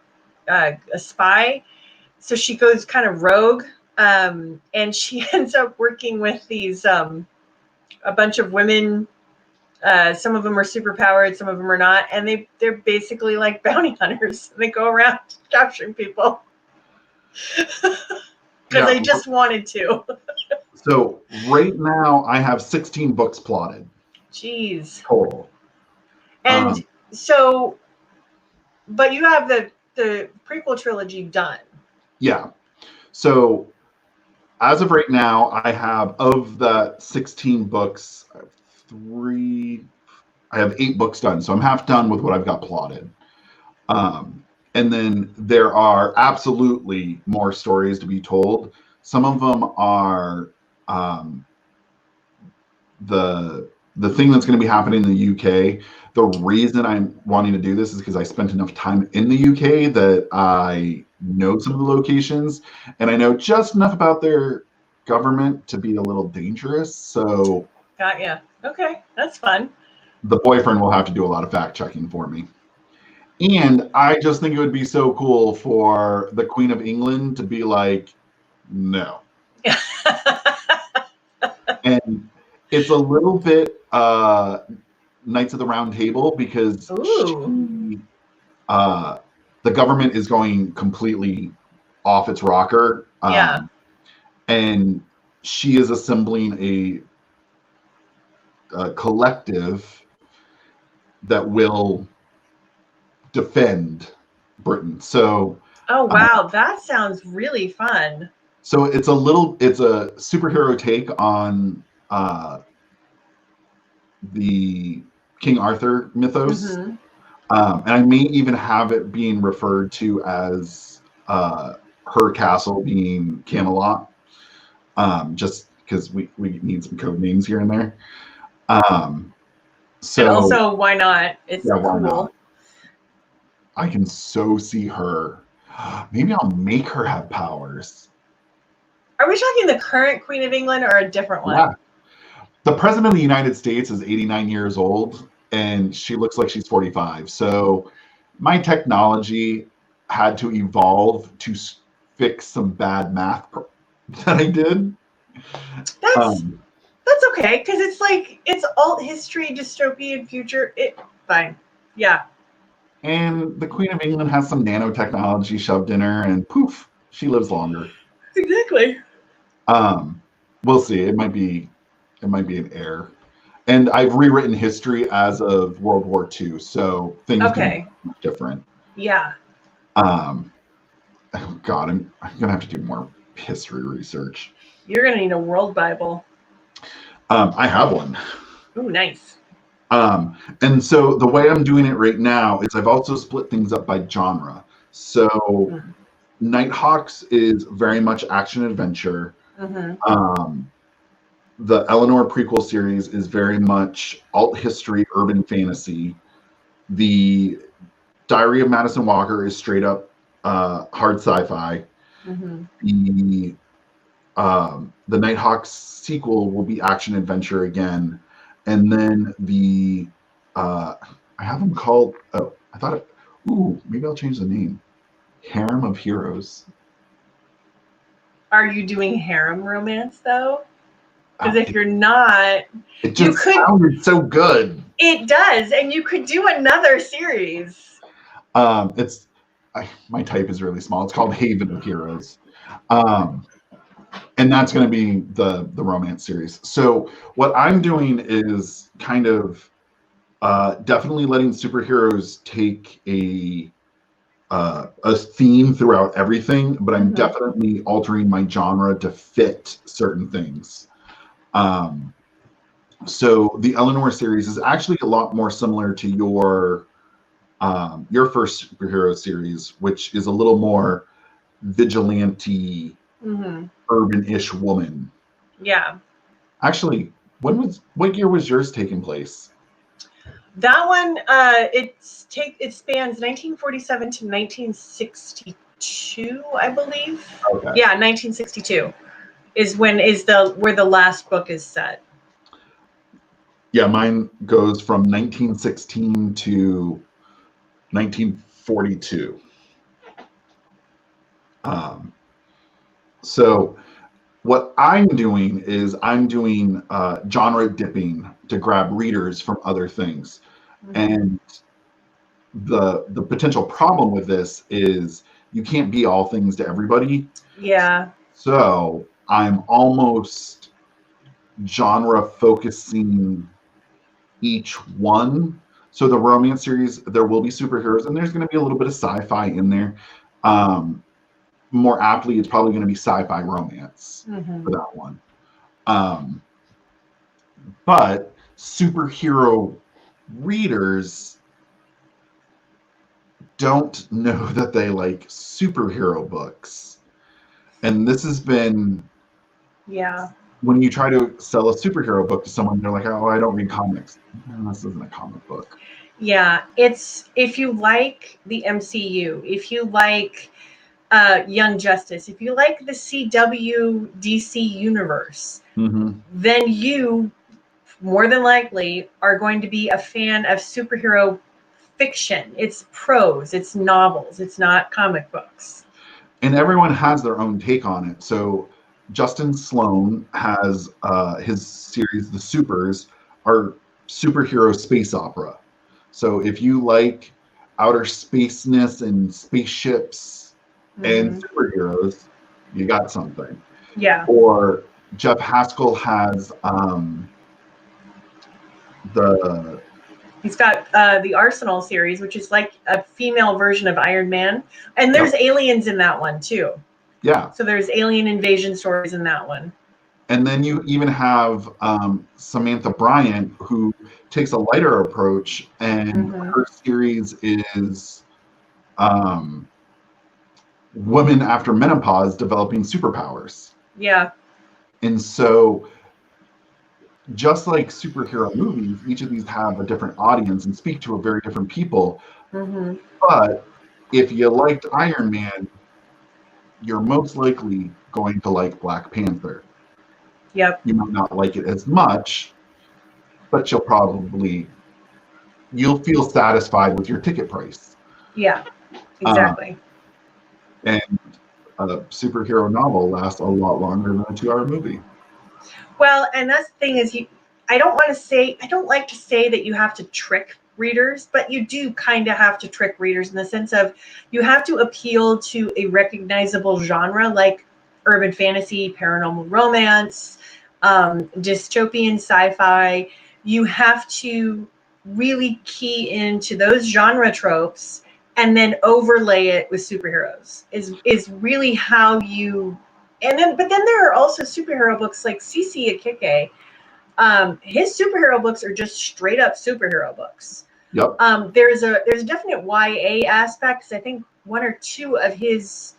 spy, so she goes kind of rogue, and she ends up working with these a bunch of women Some of them are super powered, some of them are not, and they're basically like bounty hunters. They go around capturing people because they just wanted to. So right now I have 16 books plotted. Jeez. Total. And so, but you have the prequel trilogy done. Yeah. So as of right now, I have, of the 16 books, I have 8 books done. So I'm half done with what I've got plotted. And then there are absolutely more stories to be told. Some of them are the thing that's going to be happening in the UK. The reason I'm wanting to do this is because I spent enough time in the UK that I know some of the locations, and I know just enough about their government to be a little dangerous. So got ya. Okay, that's fun. The boyfriend will have to do a lot of fact checking for me. And I just think it would be so cool for the Queen of England to be like, no. And it's a little bit Knights of the Round Table, because the government is going completely off its rocker. And she is assembling a collective that will defend Britain. So oh wow, that sounds really fun. So it's a superhero take on the King Arthur mythos. Mm-hmm. And I may even have it being referred to as her castle being Camelot, just because we need some code names here and there. So and also, why not? It's cool. Why not? I can so see her. Maybe I'll make her have powers. Are we talking the current Queen of England or a different one? Yeah. The President of the United States is 89 years old, and she looks like she's 45. So my technology had to evolve to fix some bad math that I did. That's okay, because it's like, it's alt history, dystopian future. Fine. Yeah. And the Queen of England has some nanotechnology shoved in her, and poof, she lives longer. Exactly. We'll see. It might be an error. And I've rewritten history as of World War II, so things can be different. Yeah. Oh God, I'm gonna have to do more history research. You're gonna need a world Bible. I have one. Oh, nice. And so the way I'm doing it right now is I've also split things up by genre. So Nighthawks is very much action adventure. Mm-hmm. The Eleanor prequel series is very much alt history, urban fantasy. The Diary of Madison Walker is straight up hard sci-fi. Mm-hmm. The Nighthawks sequel will be action adventure again, and then I have them called. Oh, I thought. Maybe I'll change the name. Harem of Heroes. Are you doing harem romance though? Because if you're not, it just sounded so good. It does, and you could do another series. My type is really small. It's called Haven of Heroes, and that's going to be the romance series. So what I'm doing is kind of definitely letting superheroes take a theme throughout everything, but I'm definitely altering my genre to fit certain things. So the Eleanor series is actually a lot more similar to your first superhero series, which is a little more vigilante, urban-ish woman. Yeah. Actually, what year was yours taking place? That one, it spans 1947 to 1962, I believe. Okay. Yeah, 1962 is where the last book is set. Yeah, mine goes from 1916 to 1942. So What I'm doing is I'm doing genre dipping to grab readers from other things. And the potential problem with this is you can't be all things to everybody. Yeah. So I'm almost genre focusing each one. So the romance series, there will be superheroes, and there's going to be a little bit of sci-fi in there. More aptly, it's probably going to be sci-fi romance for that one. But superhero readers don't know that they like superhero books. And this has been, when you try to sell a superhero book to someone, they're like, oh, I don't read comics. No, this isn't a comic book. Yeah, it's, if you like the MCU, if you like Young Justice, if you like the CW DC universe, then you more than likely are going to be a fan of superhero fiction. It's prose, it's novels, it's not comic books. And everyone has their own take on it. So Justin Sloan has his series, The Supers, are superhero space opera. So if you like outer spaceness and spaceships and superheroes, you got something. Yeah. Or Jeff Haskell has he's got the Arsenal series, which is like a female version of Iron Man. And there's aliens in that one too. Yeah. So there's alien invasion stories in that one. And then you even have Samantha Bryant, who takes a lighter approach, and her series is women after menopause developing superpowers. Yeah. And so just like superhero movies, each of these have a different audience and speak to a very different people. But if you liked Iron Man, you're most likely going to like Black Panther. Yep. You might not like it as much, but you'll feel satisfied with your ticket price. Yeah, exactly. And a superhero novel lasts a lot longer than a 2-hour movie. Well, and that's the thing is, I don't like to say that you have to trick readers, but you do kind of have to trick readers in the sense of you have to appeal to a recognizable genre like urban fantasy, paranormal romance, dystopian sci-fi. You have to really key into those genre tropes and then overlay it with superheroes is really how you. But then there are also superhero books like CC Akike. His superhero books are just straight up superhero books. Yep. There's a definite YA aspect because I think 1 or 2 of his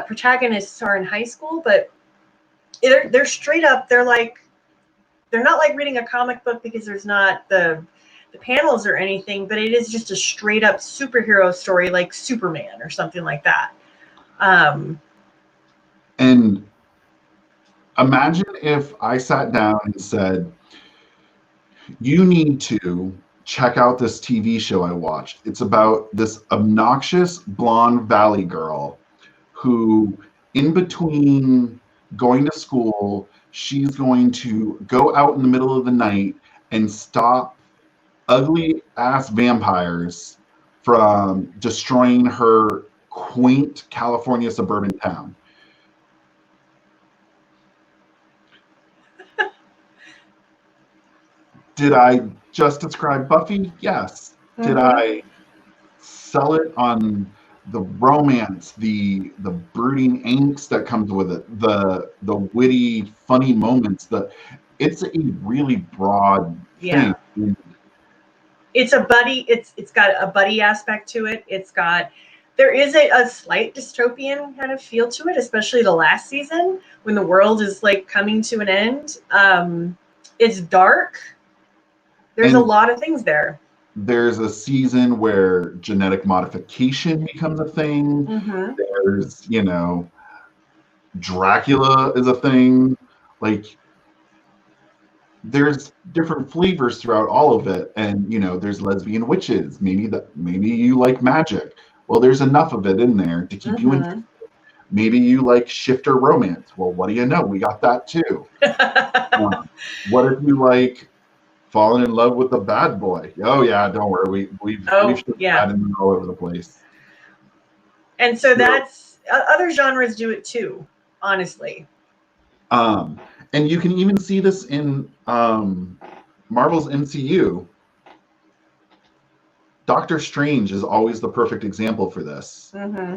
protagonists are in high school, but they're straight up. They're not like reading a comic book because there's not the panels or anything, but it is just a straight up superhero story like Superman or something like that. And imagine if I sat down and said, you need to check out this TV show I watched. It's about this obnoxious blonde valley girl who, in between going to school, she's going to go out in the middle of the night and stop ugly ass vampires from destroying her quaint California suburban town. Did I just describe Buffy? Yes. Did I sell it on the romance, the brooding angst that comes with it, the witty, funny moments? It's a really broad thing. It's a buddy. It's got a buddy aspect to it. There is a slight dystopian kind of feel to it, especially the last season when the world is like coming to an end. It's dark. There's a lot of things there. There's a season where genetic modification becomes a thing. There's, Dracula is a thing. Like, there's different flavors throughout all of it. And, there's lesbian witches. Maybe you like magic. Well, there's enough of it in there to keep you interested. Maybe you like shifter romance. Well, what do you know? We got that too. What if you like falling in love with a bad boy? Oh yeah, don't worry. We've shipped that in all over the place. And so that's other genres do it too, honestly. And you can even see this in Marvel's MCU. Doctor Strange is always the perfect example for this. Mm-hmm.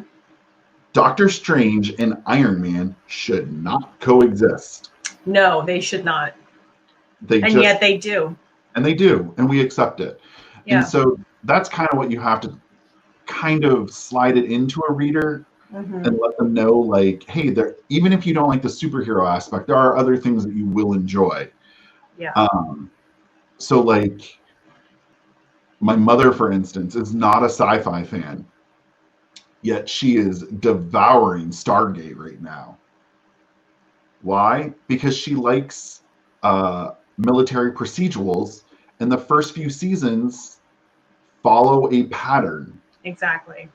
Doctor Strange and Iron Man should not coexist. No, they should not. Yet they do. And they do, and we accept it. Yeah. And so that's kind of what you have to kind of slide it into a reader and let them know, like, hey, there, even if you don't like the superhero aspect, there are other things that you will enjoy. Yeah. So like my mother, for instance, is not a sci-fi fan, yet she is devouring Stargate right now. Why? Because she likes military procedurals, and the first few seasons follow a pattern. Exactly.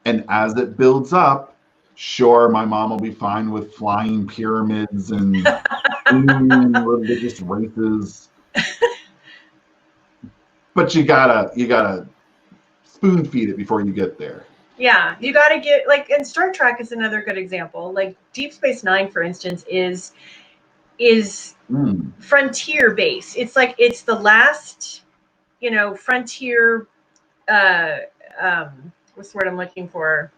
And as it builds up, sure, my mom will be fine with flying pyramids and religious races. But you gotta spoon feed it before you get there. Yeah, you gotta get, like, and Star Trek is another good example. Like Deep Space Nine, for instance, is frontier base. It's like it's the last, frontier. What's the word I'm looking for?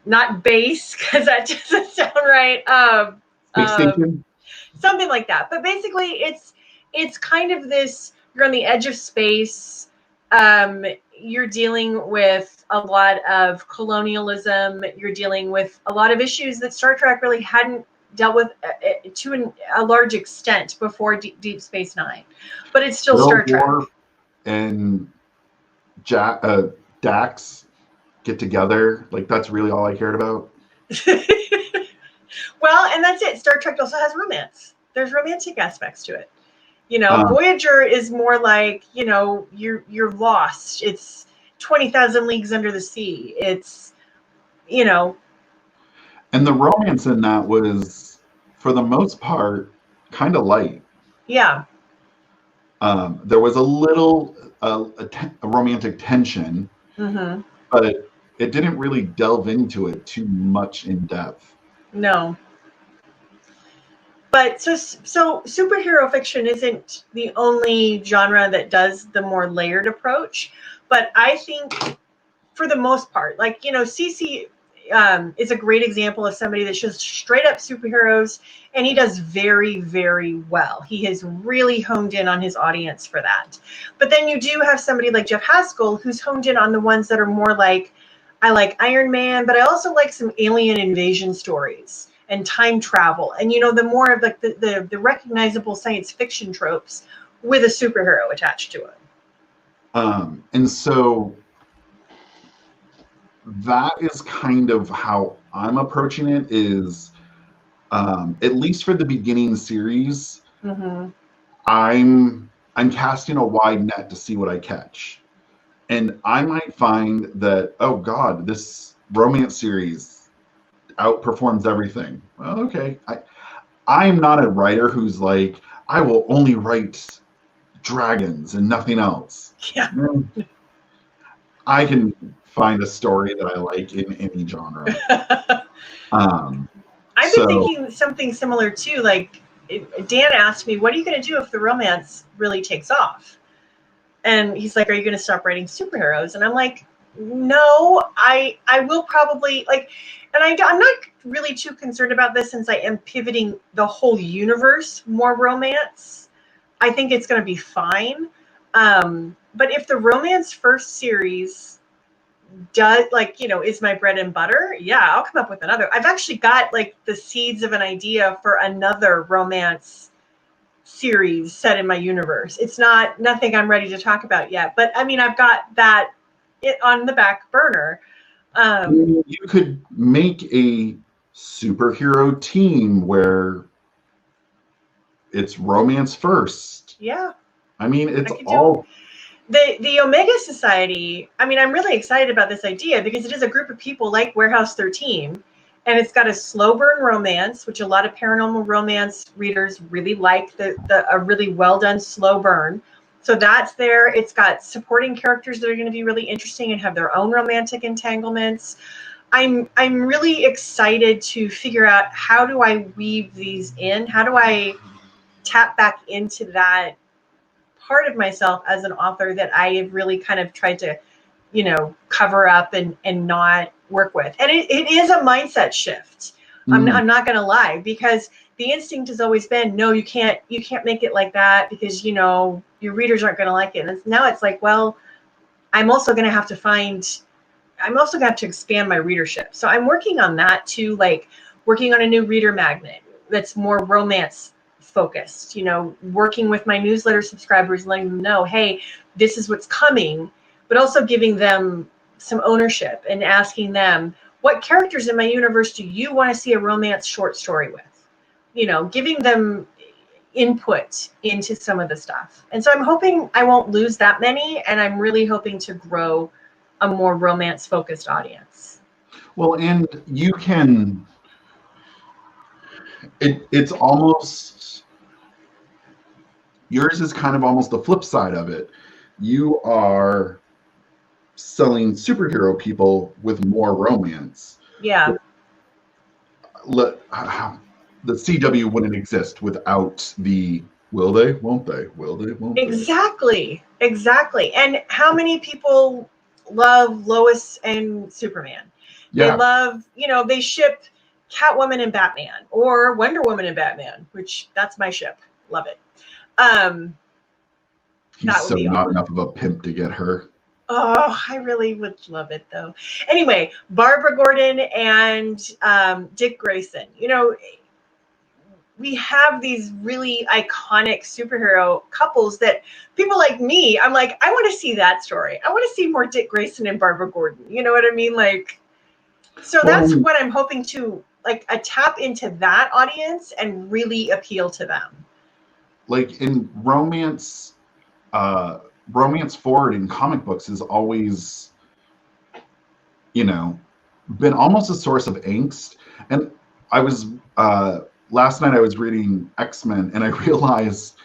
Not base, because that doesn't sound right. Space station? Something like that. But basically, it's kind of this. You're on the edge of space. You're dealing with a lot of colonialism. You're dealing with a lot of issues that Star Trek really hadn't dealt with to a large extent before Deep Space Nine. But it's still Star Trek. And Dax get together, like that's really all I cared about. Well, and that's it. Star Trek also has romance. There's romantic aspects to it. Voyager is more like, you're lost. It's 20,000 leagues under the sea. It's, And the romance in that was, for the most part, kind of light. Yeah. There was a little a romantic tension, but it didn't really delve into it too much in depth. No. But so superhero fiction isn't the only genre that does the more layered approach. But I think for the most part, like, CC is a great example of somebody that's just straight up superheroes, and he does very, very well. He has really honed in on his audience for that. But then you do have somebody like Jeff Haskell, who's honed in on the ones that are more like, I like Iron Man, but I also like some alien invasion stories and time travel, and the more of like the recognizable science fiction tropes with a superhero attached to it. And so that is kind of how I'm approaching it, is at least for the beginning series, I'm casting a wide net to see what I catch. And I might find that, oh God, this romance series outperforms everything. Well, okay. I'm not a writer who's like, I will only write dragons and nothing else. Yeah. I can find a story that I like in any genre. I've been thinking something similar too. Like, Dan asked me, what are you going to do if the romance really takes off? And he's like, are you going to stop writing superheroes? And I'm like, no, I will probably, like, and I'm not really too concerned about this, since I am pivoting the whole universe more romance. I think it's going to be fine. But if the romance first series does, like, is my bread and butter, yeah, I'll come up with another. I've actually got like the seeds of an idea for another romance series set in my universe. It's nothing I'm ready to talk about yet, but I mean, I've got that on the back burner. You could make a superhero team where it's romance first. Yeah. I mean, it's all. the Omega Society, I mean, I'm really excited about this idea because it is a group of people like Warehouse 13, and it's got a slow burn romance, which a lot of paranormal romance readers really like, a really well done slow burn. So that's there. It's got supporting characters that are going to be really interesting and have their own romantic entanglements. I'm really excited to figure out, how do I weave these in? How do I tap back into that part of myself as an author that I have really kind of tried to, cover up and not work with. And it is a mindset shift. I'm not going to lie, because the instinct has always been, no, you can't make it like that because, your readers aren't going to like it. And now it's like, well, I'm also going to have to expand my readership. So I'm working on that too, like working on a new reader magnet that's more romance focused, working with my newsletter subscribers, letting them know, hey, this is what's coming, but also giving them some ownership and asking them, what characters in my universe do you want to see a romance short story with? Giving them input into some of the stuff. And so I'm hoping I won't lose that many, and I'm really hoping to grow a more romance focused audience. Well, and you can, it's almost, yours is kind of almost the flip side of it. You are selling superhero people with more romance. Yeah. The CW wouldn't exist without the will they, won't they, will they, won't they. Exactly. And how many people love Lois and Superman? Yeah. They love, they ship Catwoman and Batman, or Wonder Woman and Batman, which that's my ship. Love it. He's so not enough of a pimp to get her. Oh, I really would love it though. Anyway, Barbara Gordon and Dick Grayson. We have these really iconic superhero couples that people like me, I'm like, I want to see that story. I want to see more Dick Grayson and Barbara Gordon. You know what I mean? Like, so that's what I'm hoping to, like, tap into that audience and really appeal to them. Like in romance forward in comic books has always, been almost a source of angst. And I was, last night I was reading X-Men, and I realized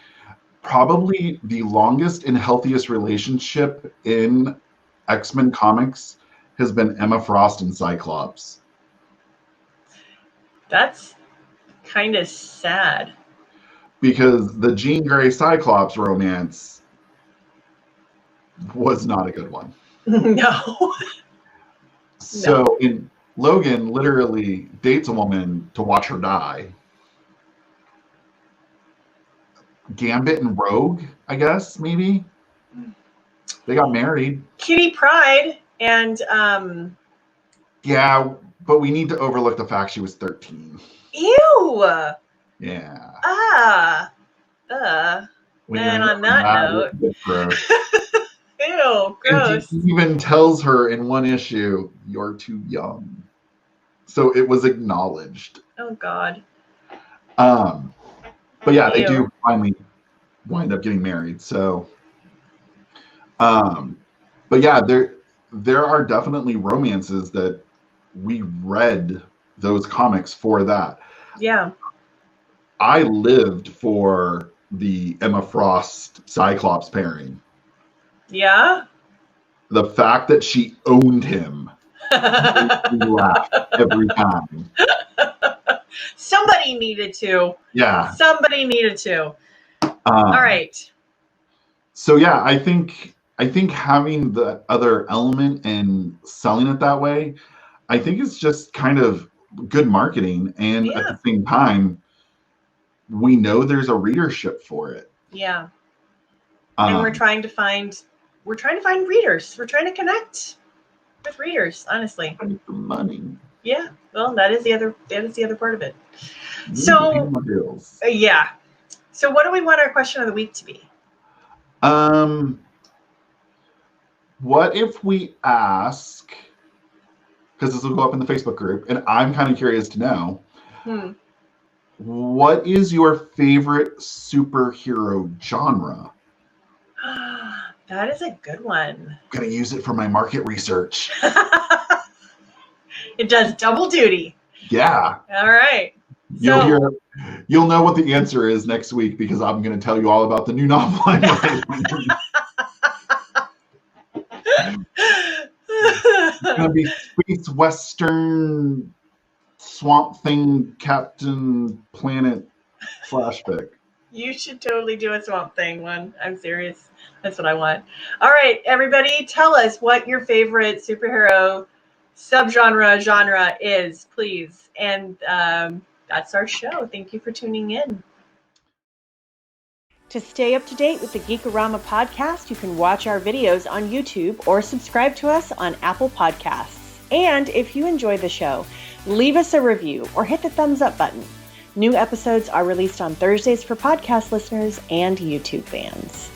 probably the longest and healthiest relationship in X-Men comics has been Emma Frost and Cyclops. That's kind of sad. Because the Jean Grey Cyclops romance was not a good one. No. So in Logan literally dates a woman to watch her die. Gambit and Rogue, I guess, maybe. They got married. Kitty Pryde and yeah, but we need to overlook the fact she was 13. Ew. Yeah. And on that note, ew, gross. And he even tells her in one issue, "You're too young." So it was acknowledged. Oh God. But yeah, they do finally wind up getting married. So, but yeah, there are definitely romances that we read those comics for that. Yeah. I lived for the Emma Frost Cyclops pairing. Yeah. The fact that she owned him makes me laugh every time. Somebody needed to. Yeah. Somebody needed to. All right. So yeah, I think having the other element and selling it that way, I think it's just kind of good marketing, and at the same time, we know there's a readership for it. Yeah. And we're trying to find readers. We're trying to connect with readers, honestly. Money. Yeah. Well, that is the other part of it. So yeah. So what do we want our question of the week to be? What if we ask, because this will go up in the Facebook group, and I'm kind of curious to know, what is your favorite superhero genre? That is a good one. I'm going to use it for my market research. It does double duty. Yeah. All right. You'll know what the answer is next week because I'm going to tell you all about the new novel I'm writing. It's going to be Space Western Swamp Thing Captain Planet flashback. You should totally do a Swamp Thing one. I'm serious. That's what I want. All right, everybody, tell us what your favorite superhero genre is, please. And that's our show. Thank you for tuning in. To stay up to date with the Geekorama podcast, you can watch our videos on YouTube or subscribe to us on Apple Podcasts. And if you enjoy the show, leave us a review or hit the thumbs up button. New episodes are released on Thursdays for podcast listeners and YouTube fans.